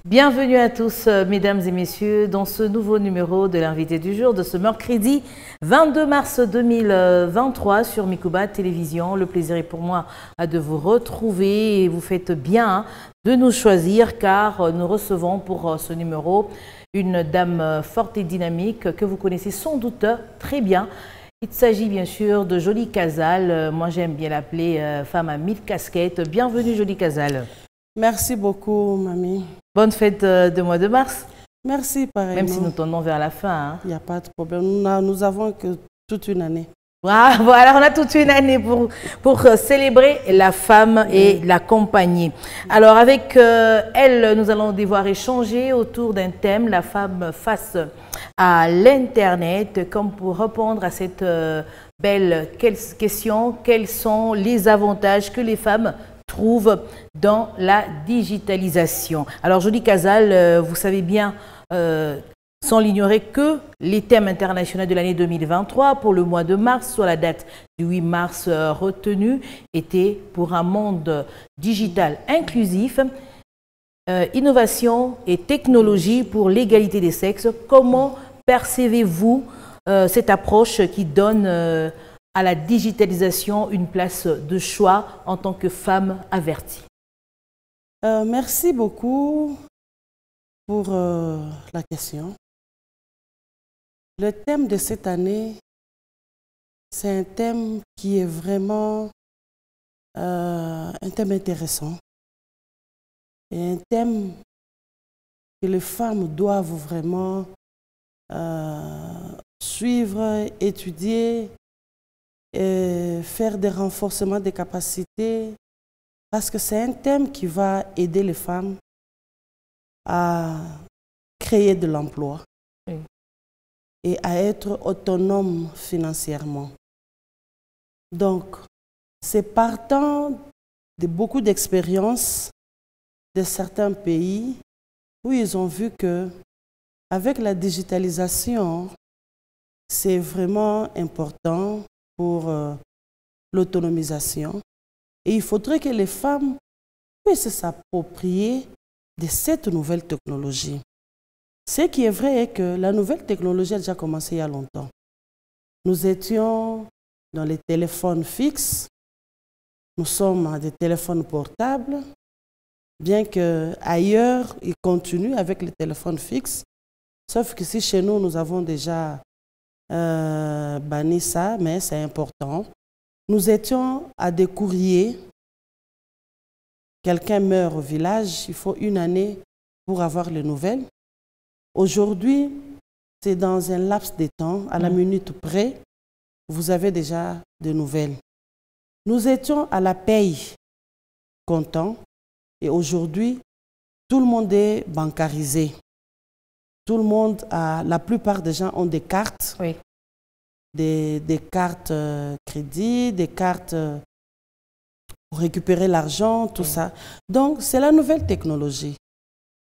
Bienvenue à tous, mesdames et messieurs, dans ce nouveau numéro de l'invité du jour de ce mercredi 22 mars 2023 sur Mikuba Télévision. Le plaisir est pour moi de vous retrouver et vous faites bien de nous choisir car nous recevons pour ce numéro une dame forte et dynamique que vous connaissez sans doute très bien. Il s'agit bien sûr de Jolie Casal. Moi j'aime bien l'appeler femme à 1000 casquettes. Bienvenue Jolie Casal. Merci beaucoup, mamie. Bonne fête de mois de mars. Merci, pareil. Même si nous tournons vers la fin. Il n'y a pas de problème. Nous avons que toute une année. Bravo, alors on a toute une année pour célébrer la femme et l'accompagner. Alors avec elle, nous allons devoir échanger autour d'un thème, la femme face à l'Internet, comme pour répondre à cette belle question, quels sont les avantages que les femmes trouvent dans la digitalisation. Alors Jolie Casal, vous savez bien, sans l'ignorer, que les thèmes internationaux de l'année 2023 pour le mois de mars, soit la date du 8 mars retenue, étaient pour un monde digital inclusif, innovation et technologie pour l'égalité des sexes. Comment percevez-vous cette approche qui donne à la digitalisation une place de choix en tant que femme avertie? Merci beaucoup pour la question. Le thème de cette année, c'est un thème qui est vraiment un thème intéressant et un thème que les femmes doivent vraiment suivre, étudier et faire des renforcements des capacités parce que c'est un thème qui va aider les femmes à créer de l'emploi et à être autonomes financièrement. Donc, c'est partant de beaucoup d'expériences de certains pays où ils ont vu que avec la digitalisation, c'est vraiment important pour l'autonomisation. Et il faudrait que les femmes puissent s'approprier de cette nouvelle technologie. Ce qui est vrai est que la nouvelle technologie a déjà commencé il y a longtemps. Nous étions dans les téléphones fixes, nous sommes à des téléphones portables, bien qu'ailleurs, ils continuent avec les téléphones fixes, sauf que si chez nous, nous avons déjà banni ça, mais c'est important. Nous étions à des courriers. Quelqu'un meurt au village, il faut une année pour avoir les nouvelles. Aujourd'hui, c'est dans un laps de temps, à la minute près, vous avez déjà des nouvelles. Nous étions à la paye comptant et aujourd'hui, tout le monde est bancarisé. Tout le monde la plupart des gens ont des cartes, oui. des cartes crédit, des cartes pour récupérer l'argent, tout ça. Donc, c'est la nouvelle technologie.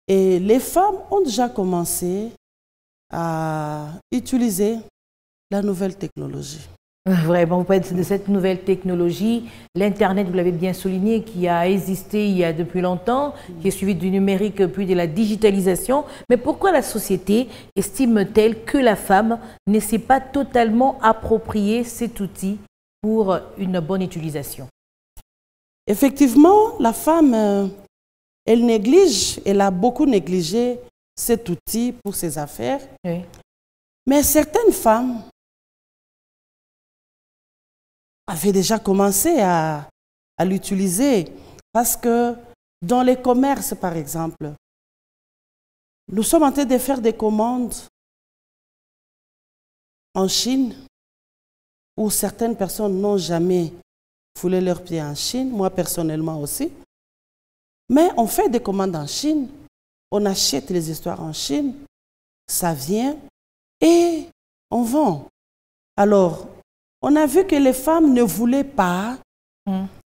Et les femmes ont déjà commencé à utiliser la nouvelle technologie. Vraiment, vous parlez de cette nouvelle technologie, l'Internet, vous l'avez bien souligné, qui a existé il y a depuis longtemps, qui est suivi du numérique puis de la digitalisation. Mais pourquoi la société estime-t-elle que la femme ne s'est pas totalement approprié cet outil pour une bonne utilisation? Effectivement, la femme, elle a beaucoup négligé cet outil pour ses affaires. Oui. Mais certaines femmes avaient déjà commencé à l'utiliser parce que dans les commerces, par exemple, nous sommes en train de faire des commandes en Chine où certaines personnes n'ont jamais foulé leurs pieds en Chine, moi personnellement aussi. Mais on fait des commandes en Chine, on achète les histoires en Chine, ça vient et on vend. Alors, on a vu que les femmes ne voulaient pas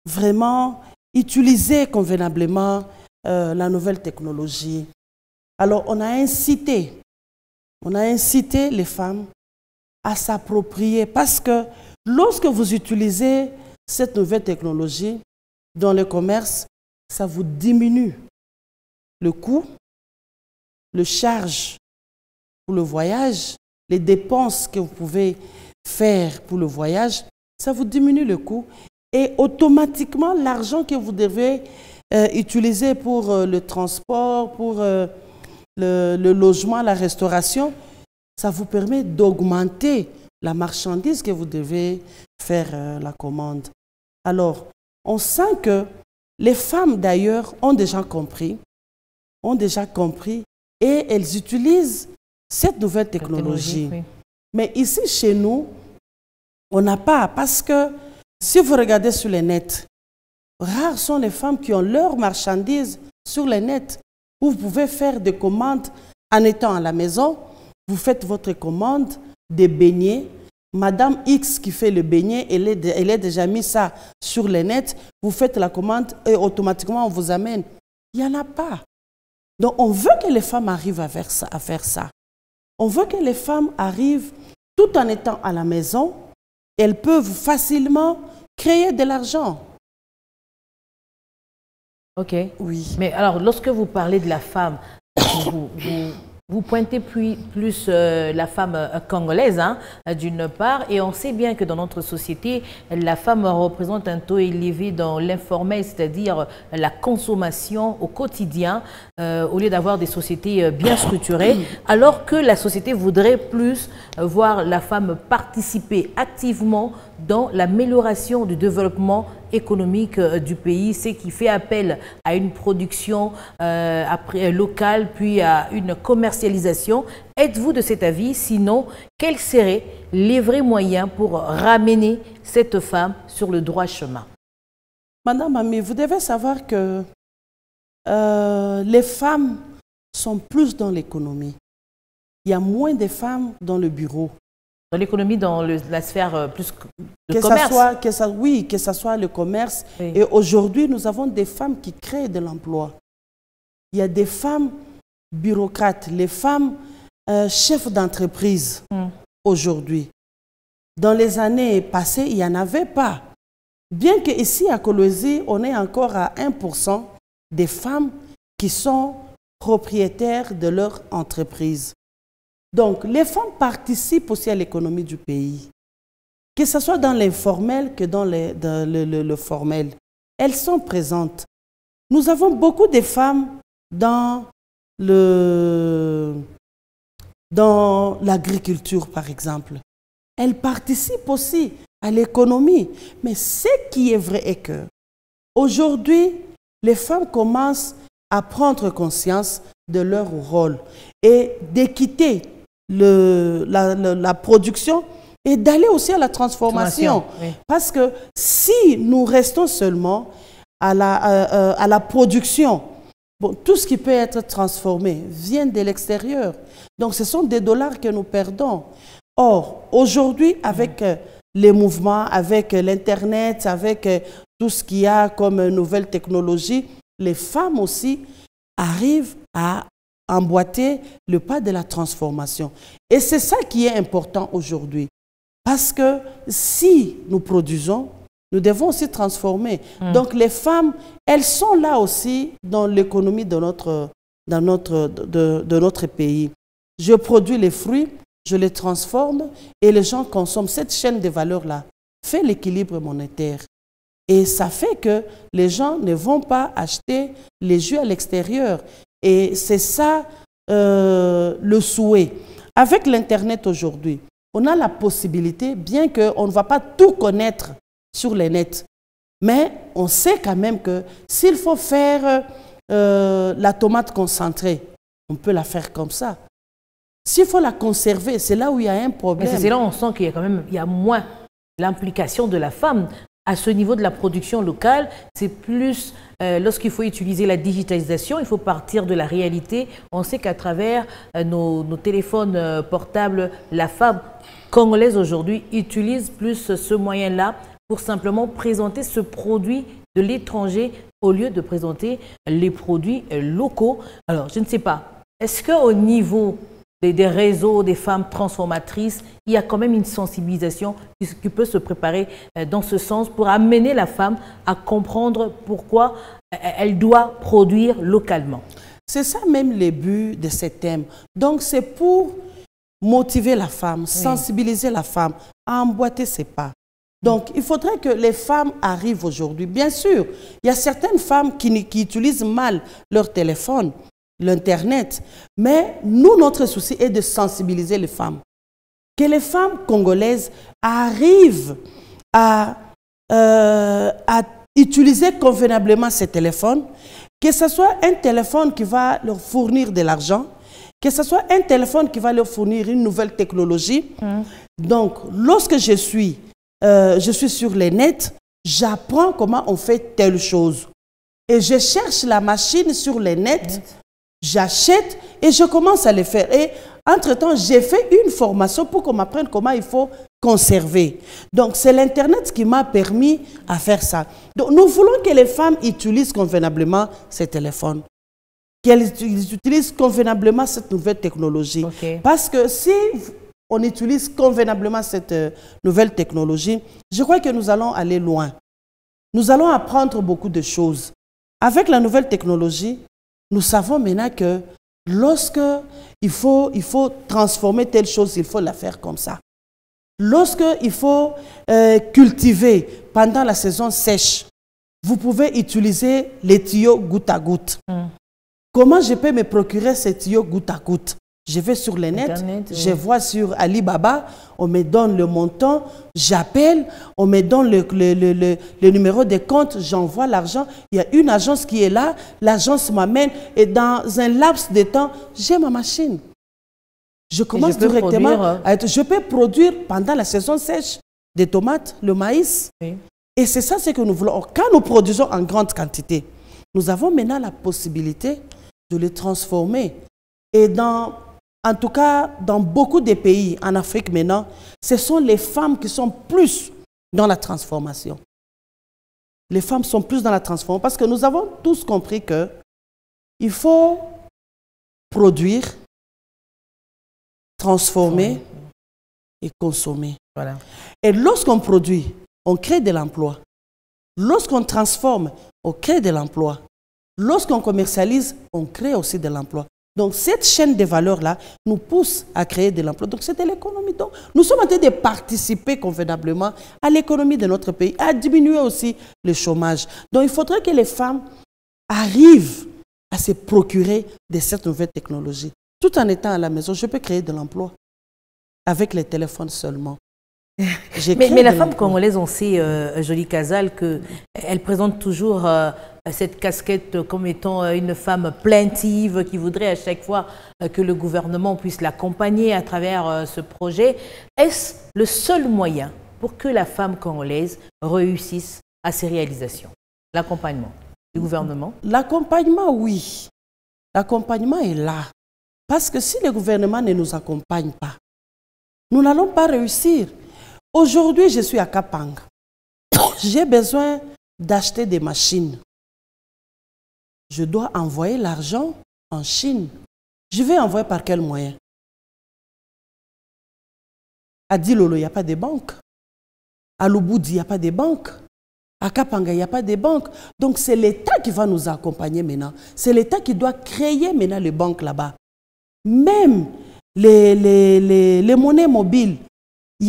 vraiment utiliser convenablement la nouvelle technologie. Alors, on a incité les femmes à s'approprier parce que lorsque vous utilisez cette nouvelle technologie dans le commerce, ça vous diminue le coût le charge pour le voyage, les dépenses que vous pouvez faire pour le voyage, ça vous diminue le coût. Et automatiquement, l'argent que vous devez utiliser pour le transport, pour le logement, la restauration, ça vous permet d'augmenter la marchandise que vous devez faire la commande. Alors, on sent que les femmes d'ailleurs ont déjà compris et elles utilisent cette nouvelle technologie. Oui. Mais ici, chez nous, on n'a pas, parce que si vous regardez sur les nets, rares sont les femmes qui ont leurs marchandises sur les nets, où vous pouvez faire des commandes en étant à la maison. Vous faites votre commande des beignets. Madame X qui fait le beignet, elle a déjà mis ça sur les nets. Vous faites la commande et automatiquement on vous amène. Il n'y en a pas. Donc on veut que les femmes arrivent à faire ça. On veut que les femmes arrivent tout en étant à la maison. Elles peuvent facilement créer de l'argent. Ok. Oui. Mais alors, lorsque vous parlez de la femme, vous pointez plus la femme congolaise, hein, d'une part, et on sait bien que dans notre société, la femme représente un taux élevé dans l'informel, c'est-à-dire la consommation au quotidien, au lieu d'avoir des sociétés bien structurées, alors que la société voudrait plus voir la femme participer activement dans l'amélioration du développement économique du pays, ce qui fait appel à une production locale, puis à une commercialisation. Êtes-vous de cet avis? Sinon, quels seraient les vrais moyens pour ramener cette femme sur le droit chemin? Madame Ami, vous devez savoir que les femmes sont plus dans l'économie. Il y a moins de femmes dans le bureau. Dans l'économie, dans la sphère plus de commerce. Oui, que ce soit le commerce. Oui. Et aujourd'hui, nous avons des femmes qui créent de l'emploi. Il y a des femmes bureaucrates, les femmes chefs d'entreprise aujourd'hui. Dans les années passées, il n'y en avait pas. Bien qu'ici, à Kolwezi, on est encore à 1% des femmes qui sont propriétaires de leur entreprise. Donc, les femmes participent aussi à l'économie du pays, que ce soit dans l'informel que dans le formel. Elles sont présentes. Nous avons beaucoup de femmes dans l'agriculture, par exemple. Elles participent aussi à l'économie. Mais ce qui est vrai est que aujourd'hui, les femmes commencent à prendre conscience de leur rôle et de quitter la production et d'aller aussi à la transformation. Oui. Parce que si nous restons seulement à la production, bon, tout ce qui peut être transformé vient de l'extérieur. Donc ce sont des dollars que nous perdons. Or, aujourd'hui, avec les mouvements, avec l'Internet, avec tout ce qu'il y a comme nouvelle technologie, les femmes aussi arrivent à emboîter le pas de la transformation. Et c'est ça qui est important aujourd'hui. Parce que si nous produisons, nous devons aussi transformer. Donc les femmes, elles sont là aussi dans l'économie de notre pays. Je produis les fruits, je les transforme et les gens consomment. Cette chaîne de valeur-là fait l'équilibre monétaire. Et ça fait que les gens ne vont pas acheter les jus à l'extérieur. Et c'est ça le souhait. Avec l'Internet aujourd'hui, on a la possibilité, bien qu'on ne va pas tout connaître sur les nets, mais on sait quand même que s'il faut faire la tomate concentrée, on peut la faire comme ça. S'il faut la conserver, c'est là où il y a un problème. Mais c'est là où on sent qu'il y a quand même moins l'implication de la femme. À ce niveau de la production locale, c'est plus lorsqu'il faut utiliser la digitalisation, il faut partir de la réalité. On sait qu'à travers nos téléphones portables, la femme congolaise aujourd'hui utilise plus ce moyen-là pour simplement présenter ce produit de l'étranger au lieu de présenter les produits locaux. Alors, je ne sais pas, est-ce qu'au niveau des réseaux, des femmes transformatrices, il y a quand même une sensibilisation qui peut se préparer dans ce sens pour amener la femme à comprendre pourquoi elle doit produire localement? C'est ça même le but de ces thèmes. Donc, c'est pour motiver la femme, sensibiliser la femme, à emboîter ses pas. Donc, il faudrait que les femmes arrivent aujourd'hui. Bien sûr, il y a certaines femmes qui utilisent mal leur téléphone, l'Internet. Mais nous, notre souci est de sensibiliser les femmes. Que les femmes congolaises arrivent à utiliser convenablement ces téléphones, que ce soit un téléphone qui va leur fournir de l'argent, que ce soit un téléphone qui va leur fournir une nouvelle technologie. Donc, lorsque je suis sur les nets, j'apprends comment on fait telle chose. Et je cherche la machine sur les nets, j'achète et je commence à les faire. Et entre-temps, j'ai fait une formation pour qu'on m'apprenne comment il faut conserver. Donc, c'est l'Internet qui m'a permis à faire ça. Donc, nous voulons que les femmes utilisent convenablement ces téléphones, qu'elles utilisent convenablement cette nouvelle technologie. Parce que si on utilise convenablement cette nouvelle technologie, je crois que nous allons aller loin. Nous allons apprendre beaucoup de choses. Avec la nouvelle technologie, nous savons maintenant que lorsque il faut transformer telle chose, il faut la faire comme ça. Lorsque il faut cultiver pendant la saison sèche, vous pouvez utiliser les tuyaux goutte à goutte. Comment je peux me procurer ces tuyaux goutte à goutte? Je vais sur le net, je vois sur Alibaba, on me donne le montant, j'appelle, on me donne le numéro de compte, j'envoie l'argent. Il y a une agence qui est là, l'agence m'amène et dans un laps de temps, j'ai ma machine. Je commence directement je peux produire pendant la saison sèche des tomates, le maïs. Et c'est ça ce que nous voulons. Quand nous produisons en grande quantité, nous avons maintenant la possibilité de les transformer. Et en tout cas, dans beaucoup de pays en Afrique maintenant, ce sont les femmes qui sont plus dans la transformation. Les femmes sont plus dans la transformation parce que nous avons tous compris qu'il faut produire, transformer et consommer. Voilà. Et lorsqu'on produit, on crée de l'emploi. Lorsqu'on transforme, on crée de l'emploi. Lorsqu'on commercialise, on crée aussi de l'emploi. Donc, cette chaîne de valeurs-là nous pousse à créer de l'emploi. Donc, c'est de l'économie. Donc, nous sommes en train de participer convenablement à l'économie de notre pays, à diminuer aussi le chômage. Donc, il faudrait que les femmes arrivent à se procurer de cette nouvelle technologie. Tout en étant à la maison, je peux créer de l'emploi avec les téléphones seulement. Mais la femme congolaise, on sait, Jolie Casal, qu'elle présente toujours cette casquette comme étant une femme plaintive qui voudrait à chaque fois que le gouvernement puisse l'accompagner à travers ce projet. Est-ce le seul moyen pour que la femme congolaise réussisse à ses réalisations? L'accompagnement du gouvernement? L'accompagnement, oui. L'accompagnement est là. Parce que si le gouvernement ne nous accompagne pas, nous n'allons pas réussir. Aujourd'hui, je suis à Kapanga. J'ai besoin d'acheter des machines. Je dois envoyer l'argent en Chine. Je vais envoyer par quel moyen? À Dilolo, il n'y a pas de banque. À Lubudi, il n'y a pas de banque. À Kapanga, il n'y a pas de banque. Donc, c'est l'État qui va nous accompagner maintenant. C'est l'État qui doit créer maintenant les banques là-bas. Même les monnaies mobiles,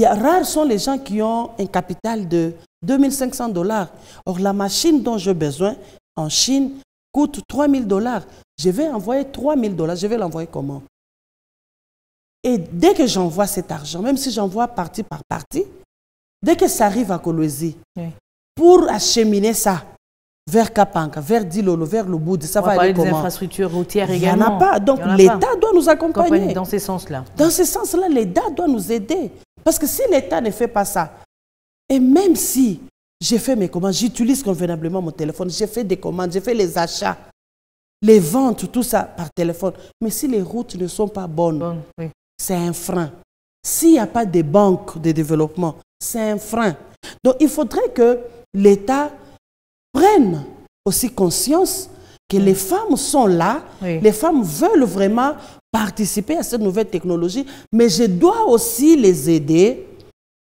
rares sont les gens qui ont un capital de 2500 $. Or, la machine dont j'ai besoin en Chine coûte 3000 $. Je vais envoyer 3000 $. Je vais l'envoyer comment? Et dès que j'envoie cet argent, même si j'envoie partie par partie, dès que ça arrive à Kolwezi, pour acheminer ça vers Kapanga, vers Dilolo, vers Lubudi, ça va aller comment? Des infrastructures routières également. Il n'y en a pas. Donc l'État doit nous accompagner. Dans ce sens-là. Dans ce sens-là, l'État doit nous aider. Parce que si l'État ne fait pas ça, et même si j'ai fait mes commandes, j'utilise convenablement mon téléphone, j'ai fait des commandes, j'ai fait les achats, les ventes, tout ça par téléphone. Mais si les routes ne sont pas bonnes, c'est un frein. S'il n'y a pas de banques de développement, c'est un frein. Donc il faudrait que l'État prenne aussi conscience que les femmes sont là, les femmes veulent vraiment participer à cette nouvelle technologie, mais je dois aussi les aider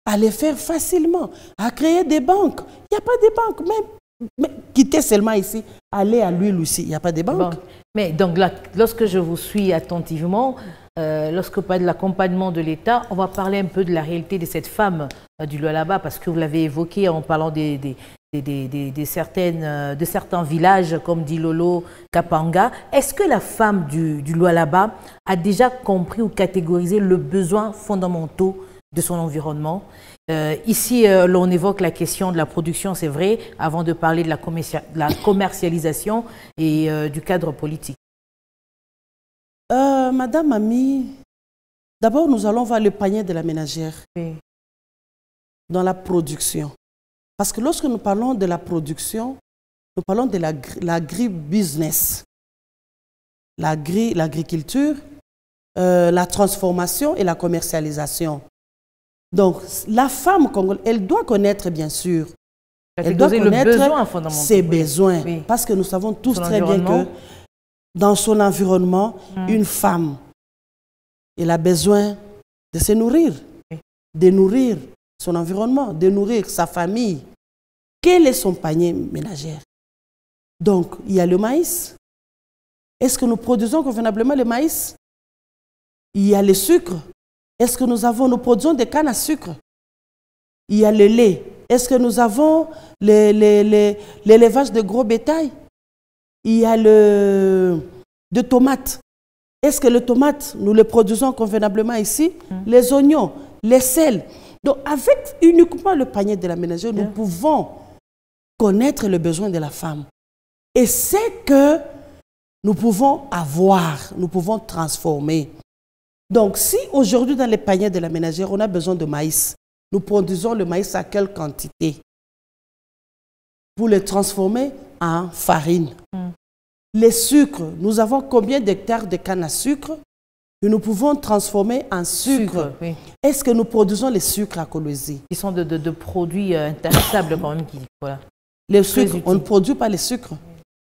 à les faire facilement, à créer des banques. Il n'y a pas de banques, mais quitter seulement ici, aller à l'huile aussi. Il n'y a pas de banque. Bon. Mais donc là, lorsque je vous suis attentivement, lorsque vous parlez de l'accompagnement de l'État, on va parler un peu de la réalité de cette femme du Lualaba, parce que vous l'avez évoqué en parlant de certains villages comme Dilolo, Kapanga. Est-ce que la femme du Lualaba a déjà compris ou catégorisé le besoin fondamentaux de son environnement? Ici, on évoque la question de la production, c'est vrai, avant de parler de la commercialisation et du cadre politique. Madame Ami, d'abord nous allons voir le panier de la ménagère dans la production. Parce que lorsque nous parlons de la production, nous parlons de l'agribusiness, l'agriculture, la transformation et la commercialisation. Donc, la femme congolaise, elle doit connaître, bien sûr, elle doit connaître ses besoins. Oui. Parce que nous savons tous très bien que dans son environnement, une femme, elle a besoin de se nourrir, de nourrir son environnement, de nourrir sa famille. Quel est son panier ménagère? Donc, il y a le maïs. Est-ce que nous produisons convenablement le maïs? Il y a le sucre. Est-ce que nous produisons des cannes à sucre? Il y a le lait. Est-ce que nous avons l'élevage de gros bétail? Il y a de tomates. Est-ce que les tomates, nous les produisons convenablement ici? Les oignons, les sels. Donc, avec uniquement le panier de la ménagère, nous pouvons connaître le besoin de la femme. Et c'est que nous pouvons avoir, nous pouvons transformer. Donc, si aujourd'hui, dans les paniers de la ménagère, on a besoin de maïs, nous produisons le maïs à quelle quantité? Pour le transformer en farine. Les sucres, nous avons combien d'hectares de canne à sucre que nous pouvons transformer en sucre? Oui. Est-ce que nous produisons les sucres à Kolwezi? Ils sont de produits intarissables quand même. Voilà. Les sucres, on ne produit pas les sucres.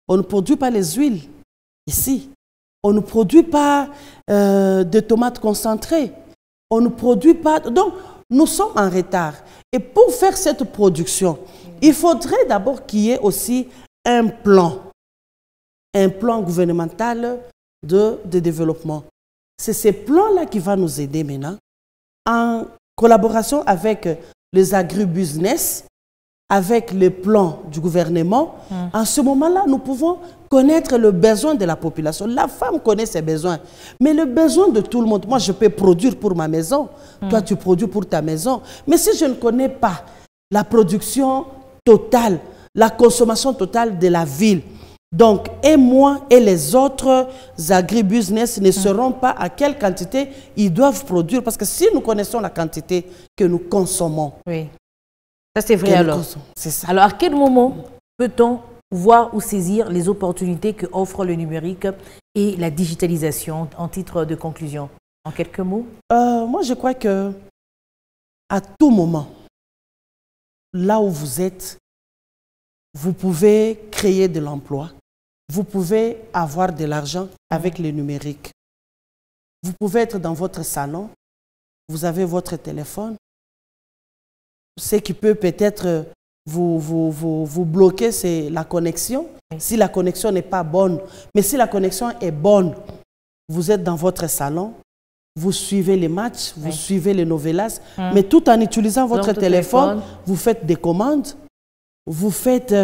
On ne produit pas les huiles ici. On ne produit pas de tomates concentrées. On ne produit pas... Donc, nous sommes en retard. Et pour faire cette production, il faudrait d'abord qu'il y ait aussi un plan gouvernemental de développement. C'est ce plan-là qui va nous aider maintenant, en collaboration avec les agribusiness, avec les plans du gouvernement. En ce moment-là, nous pouvons connaître le besoin de la population. La femme connaît ses besoins, mais le besoin de tout le monde. Moi, je peux produire pour ma maison, toi, tu produis pour ta maison. Mais si je ne connais pas la production totale, la consommation totale de la ville, donc, et moi et les autres agribusiness ne sauront pas à quelle quantité ils doivent produire. Parce que si nous connaissons la quantité que nous consommons. Oui, ça c'est vrai alors. C'est ça. Alors, à quel moment peut-on voir ou saisir les opportunités que offre le numérique et la digitalisation en titre de conclusion? En quelques mots? Moi, je crois que à tout moment, là où vous êtes, vous pouvez créer de l'emploi. Vous pouvez avoir de l'argent avec le numérique. Vous pouvez être dans votre salon, vous avez votre téléphone. Ce qui peut peut-être vous bloquer, c'est la connexion. Si la connexion n'est pas bonne, mais si la connexion est bonne, vous êtes dans votre salon, vous suivez les matchs, vous suivez les novelas, mais tout en utilisant votre téléphone, vous faites des commandes, vous faites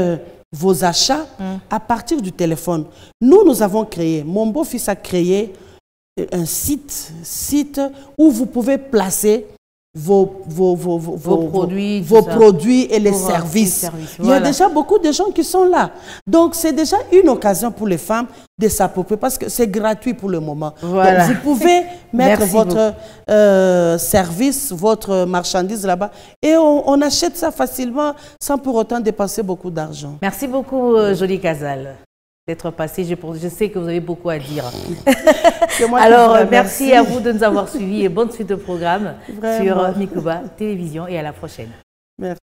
vos achats à partir du téléphone. Nous avons créé, mon beau-fils a créé un site où vous pouvez placer vos produits et les services. Il y a déjà beaucoup de gens qui sont là. Donc, c'est déjà une occasion pour les femmes de s'approprier parce que c'est gratuit pour le moment. Voilà. Donc, vous pouvez mettre votre service, votre marchandise là-bas et on achète ça facilement sans pour autant dépenser beaucoup d'argent. Merci beaucoup, Jolie Casal, d'être passé. Je sais que vous avez beaucoup à dire. Alors, merci à vous de nous avoir suivis et bonne suite au programme sur Mikuba Télévision et à la prochaine. Merci.